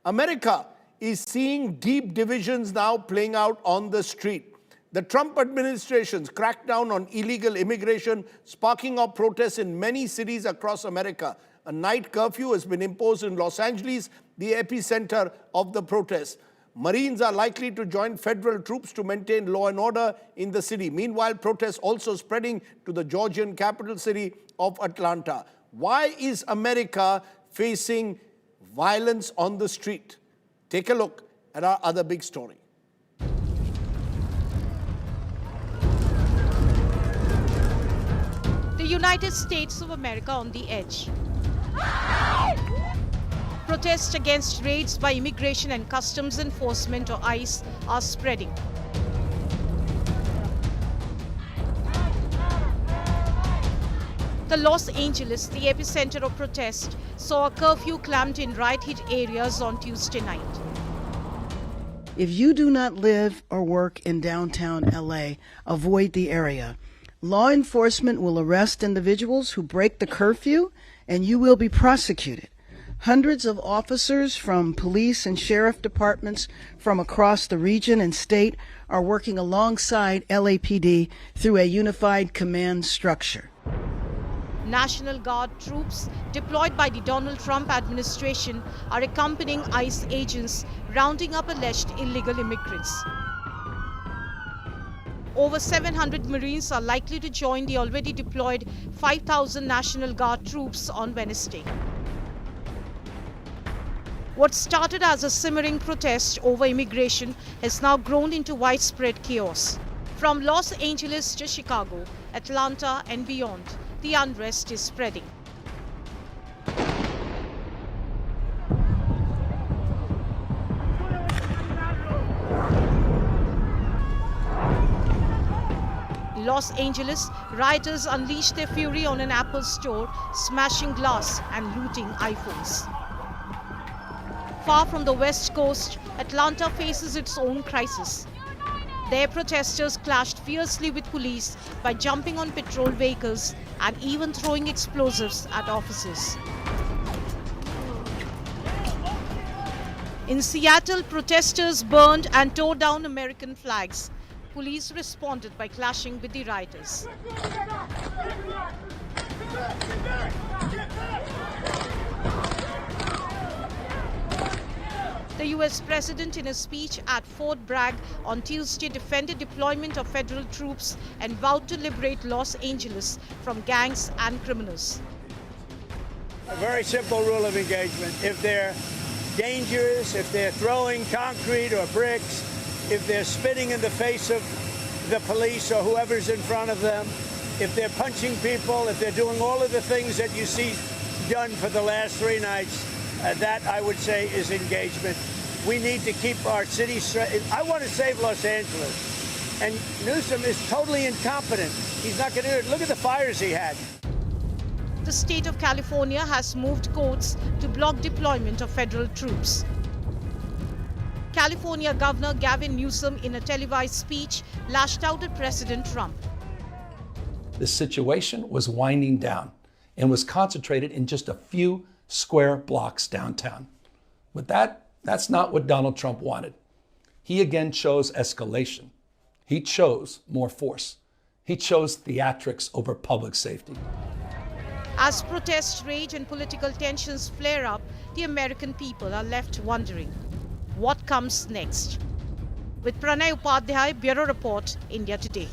America is seeing deep divisions now playing out on the street. The Trump administration's crackdown on illegal immigration sparking up protests in many cities across America. A night curfew has been imposed in Los Angeles, the epicenter of the protests. Marines are likely to join federal troops to maintain law and order in the city. Meanwhile, protests also spreading to the Georgian capital city of Atlanta. Why is America facing violence on the street? Take a look at our other big story. The United States of America on the edge. Protests against raids by Immigration and Customs Enforcement or ICE are spreading. The Los Angeles, the epicenter of protest, saw a curfew clamped in riot-hit areas on Tuesday night. If you do not live or work in downtown LA, avoid the area. Law enforcement will arrest individuals who break the curfew, and you will be prosecuted. Hundreds of officers from police and sheriff departments from across the region and state are working alongside LAPD through a unified command structure. National Guard troops deployed by the Donald Trump administration are accompanying ICE agents rounding up alleged illegal immigrants. Over 700 Marines are likely to join the already deployed 5,000 National Guard troops on Wednesday. What started as a simmering protest over immigration has now grown into widespread chaos. From Los Angeles to Chicago, Atlanta and beyond, the unrest is spreading. In Los Angeles, rioters unleashed their fury on an Apple store, smashing glass and looting iPhones. Far from the West Coast, Atlanta faces its own crisis. There, protesters clashed fiercely with police by jumping on patrol vehicles and even throwing explosives at officers. In Seattle, protesters burned and tore down American flags. Police responded by clashing with the rioters. The US President, in a speech at Fort Bragg on Tuesday, defended deployment of federal troops and vowed to liberate Los Angeles from gangs and criminals. A very simple rule of engagement. If they're dangerous, if they're throwing concrete or bricks, if they're spitting in the face of the police or whoever's in front of them, if they're punching people, if they're doing all of the things that you see done for the last 3 nights, that, I would say, is engagement. We need to keep our city straight. I want to save Los Angeles. And Newsom is totally incompetent. He's not going to do it. Look at the fires he had. The state of California has moved courts to block deployment of federal troops. California Governor Gavin Newsom, in a televised speech, lashed out at President Trump. The situation was winding down and was concentrated in just a few square blocks downtown. But that's not what Donald Trump wanted. He again chose escalation. He chose more force. He chose theatrics over public safety. As protests rage and political tensions flare up, the American people are left wondering, what comes next? With Pranay Upadhyay, Bureau Report, India Today.